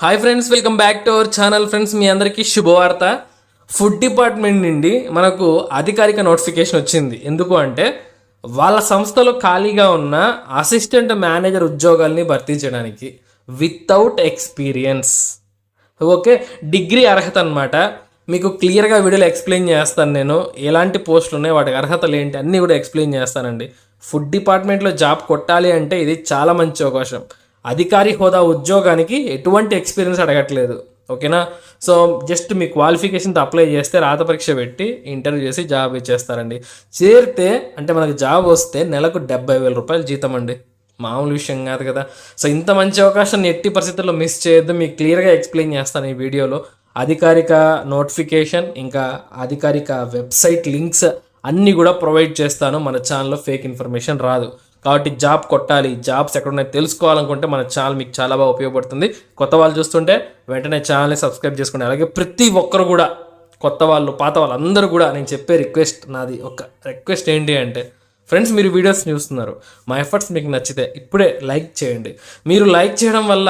Hi friends, welcome back to our channel. Friends, మీ అందరికీ శుభవార్త. ఫుడ్ డిపార్ట్మెంట్ నుండి మనకు అధికారిక నోటిఫికేషన్ వచ్చింది. ఎందుకు అంటే వాళ్ళ సంస్థలో ఖాళీగా ఉన్న అసిస్టెంట్ మేనేజర్ ఉద్యోగాల్ని భర్తీ చేయడానికి వితౌట్ ఎక్స్పీరియన్స్. ఓకే, డిగ్రీ అర్హత అనమాట. మీకు క్లియర్గా వీడియోలో ఎక్స్ప్లెయిన్ చేస్తాను. నేను ఎలాంటి పోస్టులు ఉన్నాయి, వాటికి అర్హతలు ఏంటి అన్నీ కూడా ఎక్స్ప్లెయిన్ చేస్తానండి. ఫుడ్ డిపార్ట్మెంట్లో జాబ్ కొట్టాలి అంటే ఇది చాలా మంచి అవకాశం. అధికారి హోదా ఉద్యోగానికి ఎటువంటి ఎక్స్పీరియన్స్ అడగట్లేదు. ఓకేనా? సో జస్ట్ మీ క్వాలిఫికేషన్తో అప్లై చేస్తే రాత పరీక్ష పెట్టి ఇంటర్వ్యూ చేసి జాబ్ ఇచ్చేస్తారండి. చేరితే అంటే మనకు జాబ్ వస్తే నెలకు 70,000 రూపాయలు జీతం అండి. మామూలు విషయం కాదు కదా. సో ఇంత మంచి అవకాశాన్ని ఎట్టి పరిస్థితుల్లో మిస్ చేయొద్దు. మీకు క్లియర్గా ఎక్స్ప్లెయిన్ చేస్తాను ఈ వీడియోలో. అధికారిక నోటిఫికేషన్, ఇంకా అధికారిక వెబ్సైట్ లింక్స్ అన్నీ కూడా ప్రొవైడ్ చేస్తాను. మన ఛానల్లో ఫేక్ ఇన్ఫర్మేషన్ రాదు. కాబట్టి జాబ్ కొట్టాలి, జాబ్స్ ఎక్కడున్నాయి తెలుసుకోవాలనుకుంటే మన ఛానల్ మీకు చాలా బాగా ఉపయోగపడుతుంది. కొత్త వాళ్ళు చూస్తుంటే వెంటనే ఛానల్ని సబ్స్క్రైబ్ చేసుకోండి. అలాగే ప్రతి ఒక్కరు కూడా, కొత్త వాళ్ళు పాత వాళ్ళు అందరూ కూడా నేను చెప్పే నాది ఒక రిక్వెస్ట్ ఏంటి అంటే, ఫ్రెండ్స్, మీరు వీడియోస్ చూస్తున్నారు, మా ఎఫర్ట్స్ మీకు నచ్చితే ఇప్పుడే లైక్ చేయండి. మీరు లైక్ చేయడం వల్ల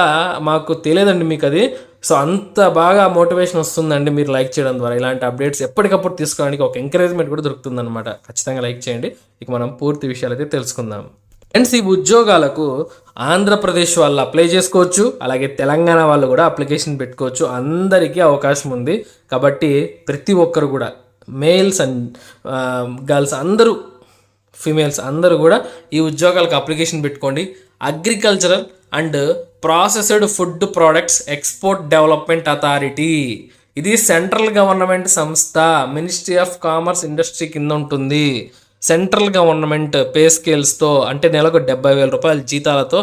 మాకు తెలియదండి మీకు అది. సో అంత బాగా మోటివేషన్ వస్తుందండి మీరు లైక్ చేయడం ద్వారా. ఇలాంటి అప్డేట్స్ ఎప్పటికప్పుడు తీసుకోవడానికి ఒక ఎంకరేజ్మెంట్ కూడా దొరుకుతుందన్నమాట. ఖచ్చితంగా లైక్ చేయండి. ఇక మనం పూర్తి విషయాలు అయితే తెలుసుకుందాం. ఫ్రెండ్స్, ఈ ఉద్యోగాలకు ఆంధ్రప్రదేశ్ వాళ్ళు అప్లై చేసుకోవచ్చు, అలాగే తెలంగాణ వాళ్ళు కూడా అప్లికేషన్ పెట్టుకోవచ్చు. అందరికీ అవకాశం ఉంది. కాబట్టి ప్రతి ఒక్కరు కూడా, మేల్స్ అండ్ గర్ల్స్ అందరూ, ఫీమేల్స్ అందరూ కూడా ఈ ఉద్యోగాలకు అప్లికేషన్ పెట్టుకోండి. Agricultural and processed food products export development authority, ఇది సెంట్రల్ గవర్నమెంట్ సంస్థ, మినిస్ట్రీ ఆఫ్ కామర్స్ ఇండస్ట్రీ కింద ఉంటుంది. సెంట్రల్ గవర్నమెంట్ పే స్కేల్స్తో, అంటే నెలకు 70,000 రూపాయల జీతాలతో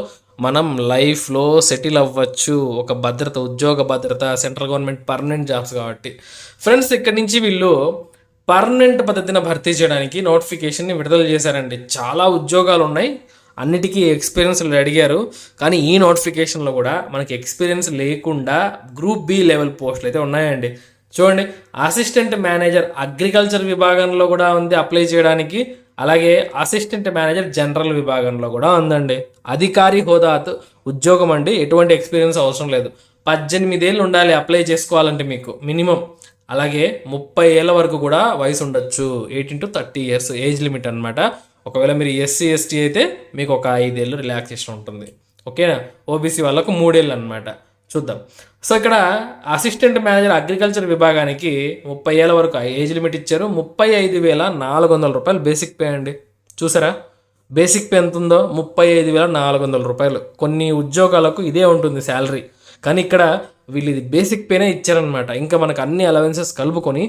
మనం లైఫ్లో సెటిల్ అవ్వచ్చు. ఒక భద్రత, ఉద్యోగ భద్రత, సెంట్రల్ గవర్నమెంట్ పర్మనెంట్ జాబ్స్ కాబట్టి. ఫ్రెండ్స్, ఇక్కడి నుంచి వీళ్ళు పర్మనెంట్ పద్ధతిన భర్తీ చేయడానికి నోటిఫికేషన్ని విడుదల చేశారండి. చాలా ఉద్యోగాలు ఉన్నాయి, అన్నిటికీ ఎక్స్పీరియన్స్ అడిగారు. కానీ ఈ నోటిఫికేషన్లో కూడా మనకి ఎక్స్పీరియన్స్ లేకుండా గ్రూప్ బి లెవెల్ పోస్టులు అయితే ఉన్నాయండి. చూడండి, అసిస్టెంట్ మేనేజర్ అగ్రికల్చర్ విభాగంలో కూడా ఉంది అప్లై చేయడానికి. అలాగే అసిస్టెంట్ మేనేజర్ జనరల్ విభాగంలో కూడా ఉందండి. అధికారి హోదాతో ఉద్యోగం అండి. ఎటువంటి ఎక్స్పీరియన్స్ అవసరం లేదు. 18 ఏళ్ళు ఉండాలి అప్లై చేసుకోవాలంటే మీకు మినిమం. అలాగే 30 ఏళ్ళ వరకు కూడా వయసు ఉండొచ్చు. 18 to 30 years ఏజ్ లిమిట్ అనమాట. ఒకవేళ మీరు SC ST అయితే మీకు ఒక 5 ఏళ్ళు రిలాక్సేషన్ ఉంటుంది. ఓకేనా? OBC వాళ్ళకు 3 ఏళ్ళు అనమాట. చూద్దాం. సో ఇక్కడ అసిస్టెంట్ మేనేజర్ అగ్రికల్చర్ విభాగానికి 30 ఏళ్ళ వరకు ఏజ్ లిమిట్ ఇచ్చారు. 35,400 రూపాయలు బేసిక్ పే అండి. చూసారా బేసిక్ పే ఎంత ఉందో? 35,400 రూపాయలు. కొన్ని ఉద్యోగాలకు ఇదే ఉంటుంది శాలరీ, కానీ ఇక్కడ వీళ్ళు ఇది బేసిక్ పేనే ఇచ్చారనమాట. ఇంకా మనకు అన్ని అలవెన్సెస్ కలుపుకొని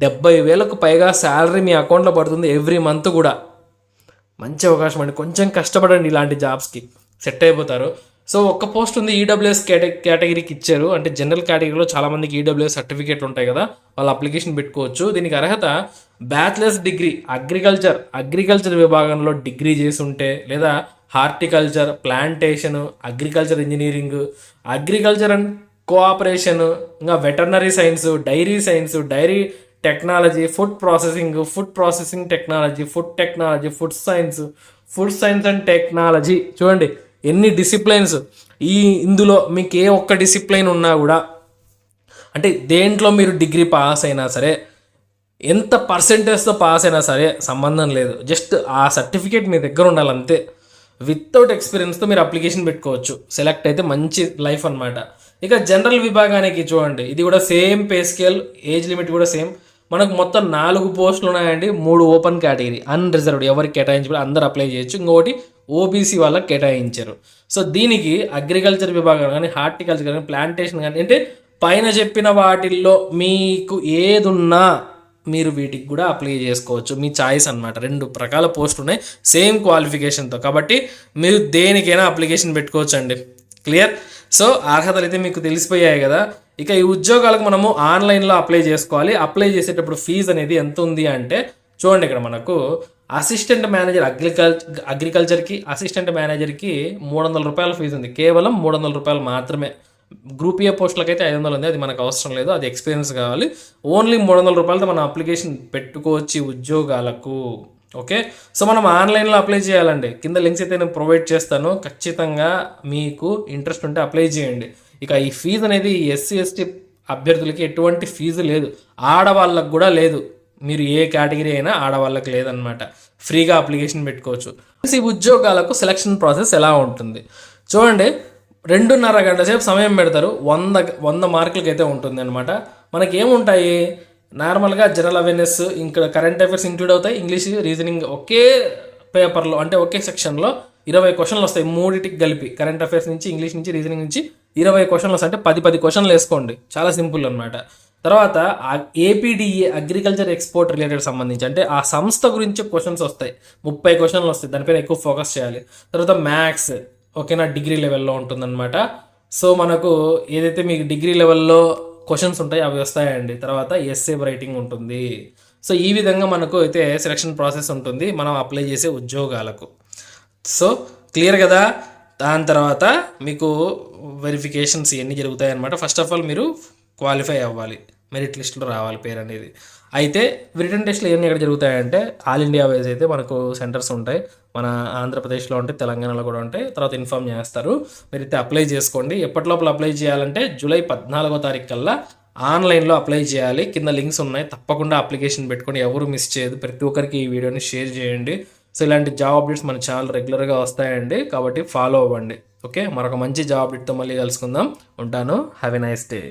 70,000కు పైగా శాలరీ మీ అకౌంట్లో పడుతుంది ఎవ్రీ మంత్ కూడా. మంచి అవకాశం అండి. కొంచెం కష్టపడండి, ఇలాంటి జాబ్స్కి సెట్ అయిపోతారు. సో ఒక్క పోస్ట్ ఉంది, ఈడబ్ల్యూఎస్ కేటగిరీకి ఇచ్చారు. అంటే జనరల్ కేటగిరీలో చాలామందికి ఈడబ్ల్యూఎస్ సర్టిఫికేట్లు ఉంటాయి కదా, వాళ్ళు అప్లికేషన్ పెట్టుకోవచ్చు. దీనికి అర్హత బ్యాచిలర్స్ డిగ్రీ అగ్రికల్చర్ విభాగంలో డిగ్రీ చేసి ఉంటే, లేదా horticulture, plantation, agriculture engineering, agriculture and cooperation, ఇంకా veterinary science, dairy technology, food processing technology, food science and technology. చూడండి ఎన్ని డిసిప్లైన్స్. ఇందులో మీకు ఏ ఒక్క డిసిప్లైన్ ఉన్నా కూడా, అంటే దేంట్లో మీరు డిగ్రీ పాస్ అయినా సరే, ఎంత పర్సెంటేజ్తో పాస్ అయినా సరే సంబంధం లేదు. జస్ట్ ఆ సర్టిఫికేట్ మీ దగ్గర ఉండాలంతే. వితౌట్ ఎక్స్పీరియన్స్తో మీరు అప్లికేషన్ పెట్టుకోవచ్చు. సెలెక్ట్ అయితే మంచి లైఫ్ అనమాట. ఇక జనరల్ విభాగానికి చూడండి, ఇది కూడా same pay scale, age limit కూడా సేమ్. మనకు మొత్తం 4 పోస్టులు ఉన్నాయండి. 3 ఓపెన్ కేటగిరీ, అన్రిజర్వ్డ్, ఎవరికి కేటాయించబడి అందరూ అప్లై చేయొచ్చు. ఇంకొకటి OBC వాళ్ళకి కేటాయించారు. సో దీనికి అగ్రికల్చర్ విభాగం కానీ, హార్టికల్చర్ కానీ, ప్లాంటేషన్ కానీ, అంటే పైన చెప్పిన వాటిల్లో మీకు ఏదున్నా మీరు వీటికి కూడా అప్లై చేసుకోవచ్చు. మీ చాయిస్ అనమాట. 2 రకాల పోస్టులు ఉన్నాయి సేమ్ క్వాలిఫికేషన్తో. కాబట్టి మీరు దేనికైనా అప్లికేషన్ పెట్టుకోవచ్చు అండి. క్లియర్? సో అర్హతలు అయితే మీకు తెలిసిపోయాయి కదా. ఇక ఈ ఉద్యోగాలకు మనము ఆన్లైన్లో అప్లై చేసుకోవాలి. అప్లై చేసేటప్పుడు ఫీజు అనేది ఎంత ఉంది అంటే, చూడండి ఇక్కడ మనకు అసిస్టెంట్ మేనేజర్ అగ్రికల్చర్కి, అసిస్టెంట్ మేనేజర్కి 300 రూపాయల ఫీజు ఉంది. కేవలం 300 రూపాయలు మాత్రమే. గ్రూప్ ఏ పోస్టులకు అయితే 500 ఉంది. అది మనకు అవసరం లేదు, అది ఎక్స్పీరియన్స్ కావాలి. ఓన్లీ 300 రూపాయలతో మనం అప్లికేషన్ పెట్టుకోవచ్చు ఉద్యోగాలకు. ఓకే, సో మనం ఆన్లైన్లో అప్లై చేయాలండి. కింద లింక్స్ అయితే నేను ప్రొవైడ్ చేస్తాను. ఖచ్చితంగా మీకు ఇంట్రెస్ట్ ఉంటే అప్లై చేయండి. ఇక ఈ ఫీజు అనేది ఎస్సీ ఎస్టీ అభ్యర్థులకి ఎటువంటి ఫీజు లేదు, ఆడవాళ్ళకు కూడా లేదు. మీరు ఏ కేటగిరీ అయినా ఆడవాళ్ళకి లేదనమాట, ఫ్రీగా అప్లికేషన్ పెట్టుకోవచ్చు. ఈ ఉద్యోగాలకు సెలక్షన్ ప్రాసెస్ ఎలా ఉంటుంది చూడండి. 2.5 గంట సేపు సమయం పెడతారు, 100 మార్కులకి అయితే ఉంటుంది అనమాట. మనకి ఏముంటాయి నార్మల్గా జనరల్ అవేర్నెస్, ఇంకా కరెంట్ అఫైర్స్ ఇంక్లూడ్ అవుతాయి, ఇంగ్లీష్ రీజనింగ్ ఒకే పేపర్లో అంటే ఒకే సెక్షన్లో 20 క్వశ్చన్లు వస్తాయి, మూడింటికి కలిపి. కరెంట్ అఫైర్స్ నుంచి, ఇంగ్లీష్ నుంచి, రీజనింగ్ నుంచి 20 క్వశ్చన్లు వస్తాయి. అంటే 10 క్వశ్చన్లు వేసుకోండి, చాలా సింపుల్ అనమాట. తర్వాత ఏపీడిఏ అగ్రికల్చర్ ఎక్స్పోర్ట్ రిలేటెడ్ సంబంధించి అంటే ఆ సంస్థ గురించి క్వశ్చన్స్ వస్తాయి, 30 క్వశ్చన్లు వస్తాయి, దానిపైన ఎక్కువ ఫోకస్ చేయాలి. తర్వాత మ్యాథ్స్ ఓకేనా, డిగ్రీ లెవెల్లో ఉంటుందన్నమాట. సో మనకు ఏదైతే మీకు డిగ్రీ లెవెల్లో క్వశ్చన్స్ ఉంటాయి అవి వస్తాయండి. తర్వాత ఎస్ఏ రైటింగ్ ఉంటుంది. సో ఈ విధంగా మనకు అయితే సెలక్షన్ ప్రాసెస్ ఉంటుంది మనం అప్లై చేసే ఉద్యోగాలకు. సో క్లియర్ కదా. దాని తర్వాత మీకు వెరిఫికేషన్స్ ఇవన్నీ జరుగుతాయి అనమాట. ఫస్ట్ ఆఫ్ ఆల్ మీరు క్వాలిఫై అవ్వాలి, మెరిట్ లిస్ట్లో రావాలి పేరు అనేది. అయితే రిటన్ టెస్ట్లు ఇవన్నీ ఎక్కడ జరుగుతాయంటే ఆల్ ఇండియా వైజ్ అయితే మనకు సెంటర్స్ ఉంటాయి. మన ఆంధ్రప్రదేశ్లో ఉంటాయి, తెలంగాణలో కూడా ఉంటాయి. తర్వాత ఇన్ఫామ్ చేస్తారు, మీరైతే అప్లై చేసుకోండి. ఎప్పటిలోపల అప్లై చేయాలంటే జూలై 14వ తారీఖు కల్లా ఆన్లైన్లో అప్లై చేయాలి. కింద లింక్స్ ఉన్నాయి, తప్పకుండా అప్లికేషన్ పెట్టుకొని ఎవరు మిస్ చేయదు. ప్రతి ఒక్కరికి ఈ వీడియోని షేర్ చేయండి. సో ఇలాంటి జాబ్ అప్డేట్స్ మన ఛానల్ రెగ్యులర్గా వస్తాయండి, కాబట్టి ఫాలో అవ్వండి. ఓకే, మరొక మంచి జాబ్ అప్డేట్తో మళ్ళీ కలుసుకుందాం. ఉంటాను. Have a nice day.